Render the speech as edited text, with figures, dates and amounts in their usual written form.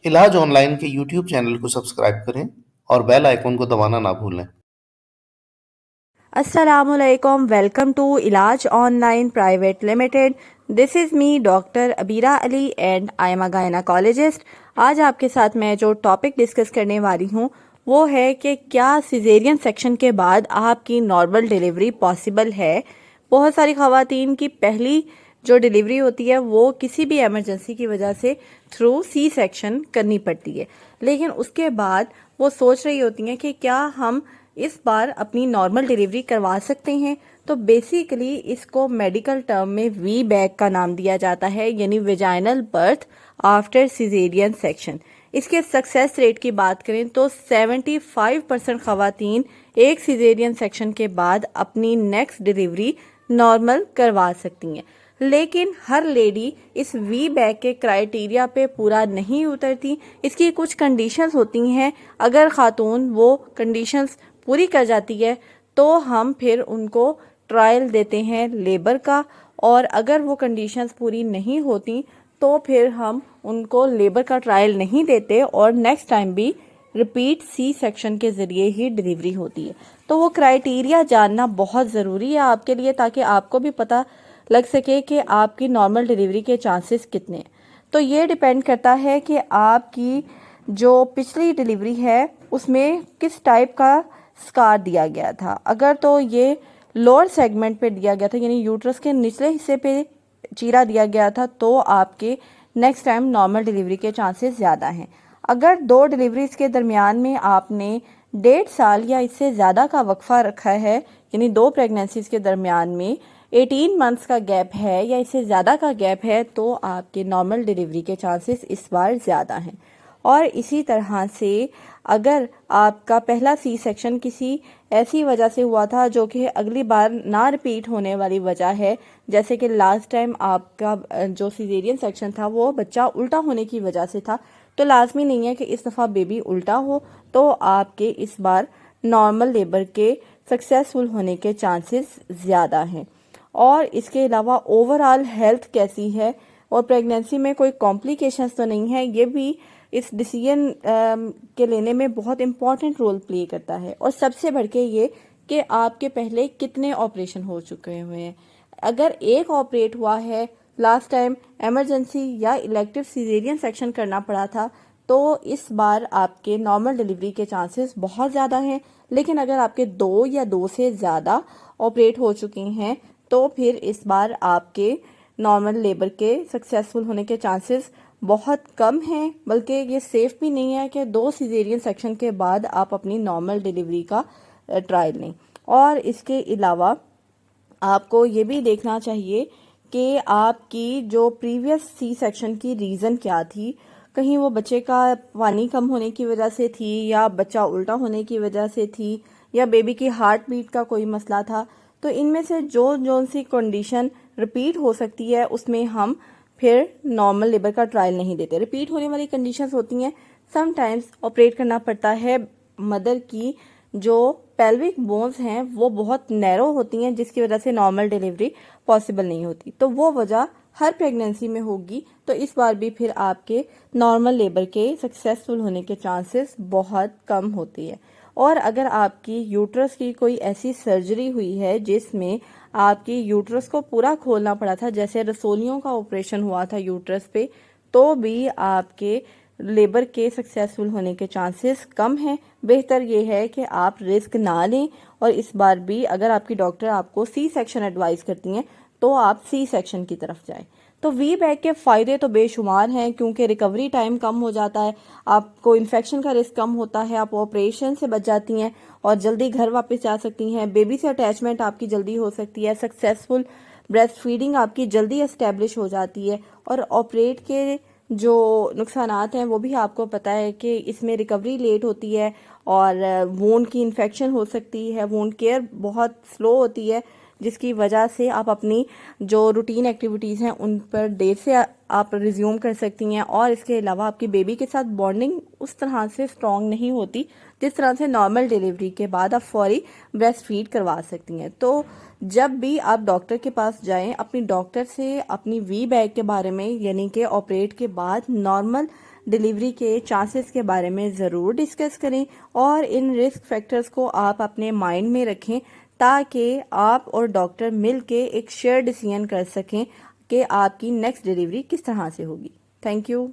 इलाज ऑनलाइन के YouTube channel को सब्सक्राइब करें और बेल आइकन को दबाना ना भूलें। Assalamualaikum. Welcome to Ilaj Online Private Limited. This is me doctor Abira Ali and I am a gynaecologist. आज आपके साथ मैं जो टॉपिक डिस्कस करने वाली हूँ वो है कि क्या सिजेरियन सेक्शन के बाद आपकी नॉर्मल डिलीवरी पॉसिबल है। बहुत सारी ख़वातीन की पहली जो डिलीवरी होती है वो किसी भी एमरजेंसी की वजह से थ्रू सी सेक्शन करनी पड़ती है, लेकिन उसके बाद वो सोच रही होती हैं कि क्या हम इस बार अपनी नॉर्मल डिलीवरी करवा सकते हैं। तो बेसिकली इसको मेडिकल टर्म में वी बैक का नाम दिया जाता है, यानी vaginal birth after caesarean section. इसके सक्सेस रेट की बात करें तो 75% ख़वातीन एक सिजेरियन सेक्शन के बाद अपनी नेक्स्ट डिलीवरी नॉर्मल करवा सकती हैं, लेकिन हर लेडी इस वी बैक के क्राइटेरिया पे पूरा नहीं उतरती। इसकी कुछ कंडीशंस होती हैं, अगर खातून वो कंडीशंस पूरी कर जाती है तो हम फिर उनको ट्रायल देते हैं लेबर का, और अगर वो कंडीशंस पूरी नहीं होती तो फिर हम उनको लेबर का ट्रायल नहीं देते और नेक्स्ट टाइम भी रिपीट सी सेक्शन के ज़रिए ही डिलीवरी होती है। तो वो क्राइटेरिया जानना बहुत ज़रूरी है आपके लिए, ताकि आपको भी पता लग सके कि आपकी नॉर्मल डिलीवरी के चांसेस कितने हैं। तो ये डिपेंड करता है कि आपकी जो पिछली डिलीवरी है उसमें किस टाइप का स्कार दिया गया था। अगर तो ये लोअर सेगमेंट पे दिया गया था, यानी यूट्रस के निचले हिस्से पे चीरा दिया गया था, तो आपके नेक्स्ट टाइम नॉर्मल डिलीवरी के चांसेस ज़्यादा हैं। अगर दो डिलीवरीज के दरमियान में आपने 1.5 साल या इससे ज़्यादा का वक्फा रखा है, यानी दो प्रेगनेंसीज के दरमियान में 18 मंथ्स का गैप है या इससे ज़्यादा का गैप है, तो आपके नॉर्मल डिलीवरी के चांसेस इस बार ज़्यादा हैं। और इसी तरह से अगर आपका पहला सी सेक्शन किसी ऐसी वजह से हुआ था जो कि अगली बार ना रिपीट होने वाली वजह है, जैसे कि लास्ट टाइम आपका जो सिजेरियन सेक्शन था वो बच्चा उल्टा होने की वजह से था, तो लाजमी नहीं है कि इस दफ़ा बेबी उल्टा हो, तो आपके इस बार नॉर्मल लेबर के सक्सेसफुल होने के चांसेस ज़्यादा हैं। और इसके अलावा ओवरऑल हेल्थ कैसी है और प्रेगनेंसी में कोई कॉम्प्लिकेशंस तो नहीं है, ये भी इस डिसीजन के लेने में बहुत इम्पॉर्टेंट रोल प्ले करता है। और सबसे बढ़ के ये कि आपके पहले कितने ऑपरेशन हो चुके हुए हैं। अगर एक ऑपरेट हुआ है, लास्ट टाइम इमरजेंसी या इलेक्टिव सिजेरियन सेक्शन करना पड़ा था, तो इस बार आपके नॉर्मल डिलीवरी के चांसेस बहुत ज़्यादा हैं। लेकिन अगर आपके 2 या 2 से ज़्यादा ऑपरेट हो चुके हैं तो फिर इस बार आपके नॉर्मल लेबर के सक्सेसफुल होने के चांसेस बहुत कम हैं, बल्कि ये सेफ भी नहीं है कि 2 सिजेरियन सेक्शन के बाद आप अपनी नॉर्मल डिलीवरी का ट्रायल लें। और इसके अलावा आपको ये भी देखना चाहिए कि आपकी जो प्रीवियस सी सेक्शन की रीज़न क्या थी। कहीं वो बच्चे का पानी कम होने की वजह से थी, या बच्चा उल्टा होने की वजह से थी, या बेबी की हार्ट बीट का कोई मसला था। तो इनमें से जो सी कंडीशन रिपीट हो सकती है उसमें हम फिर नॉर्मल लेबर का ट्रायल नहीं देते। रिपीट होने वाली कंडीशंस होती हैं, समटाइम्स ऑपरेट करना पड़ता है। मदर की जो पेल्विक बोन्स हैं वो बहुत नैरो होती हैं, जिसकी वजह से नॉर्मल डिलीवरी पॉसिबल नहीं होती। तो वो वजह हर प्रेगनेंसी में होगी, तो इस बार भी फिर आपके नॉर्मल लेबर के सक्सेसफुल होने के चांसेस बहुत कम होती है। और अगर आपकी यूट्रस की कोई ऐसी सर्जरी हुई है जिसमें आपकी यूट्रस को पूरा खोलना पड़ा था, जैसे रसोलियों का ऑपरेशन हुआ था यूट्रस पे, तो भी आपके लेबर के सक्सेसफुल होने के चांसेस कम हैं। बेहतर ये है कि आप रिस्क ना लें, और इस बार भी अगर आपकी डॉक्टर आपको सी सेक्शन एडवाइस करती हैं तो आप सी सेक्शन की तरफ जाएं। तो वी बैक के फ़ायदे तो बेशुमार हैं, क्योंकि रिकवरी टाइम कम हो जाता है, आपको इन्फेक्शन का रिस्क कम होता है, आप ऑपरेशन से बच जाती हैं और जल्दी घर वापस जा सकती हैं। बेबी से अटैचमेंट आपकी जल्दी हो सकती है, सक्सेसफुल ब्रेस्ट फीडिंग आपकी जल्दी एस्टेब्लिश हो जाती है। और ऑपरेट के जो नुकसानात हैं वो भी आपको पता है कि इसमें रिकवरी लेट होती है और वोंड की इन्फेक्शन हो सकती है, वोंड केयर बहुत स्लो होती है, جس کی وجہ سے آپ اپنی جو روٹین ایکٹیویٹیز ہیں ان پر دیر سے آپ ریزیوم کر سکتی ہیں، اور اس کے علاوہ آپ کی بیبی کے ساتھ بانڈنگ اس طرح سے اسٹرانگ نہیں ہوتی جس طرح سے نارمل ڈیلیوری کے بعد آپ فوری بریسٹ فیڈ کروا سکتی ہیں۔ تو جب بھی آپ ڈاکٹر کے پاس جائیں، اپنی ڈاکٹر سے اپنی وی بیگ کے بارے میں، یعنی کہ آپریٹ کے بعد نارمل ڈیلیوری کے چانسز کے بارے میں ضرور ڈسکس کریں، اور ان رسک فیکٹرز کو آپ اپنے مائنڈ میں رکھیں تاکہ آپ اور ڈاکٹر مل کے ایک شیئر ڈیسیژن کر سکیں کہ آپ کی نیکسٹ ڈیلیوری کس طرح سے ہوگی۔ Thank you.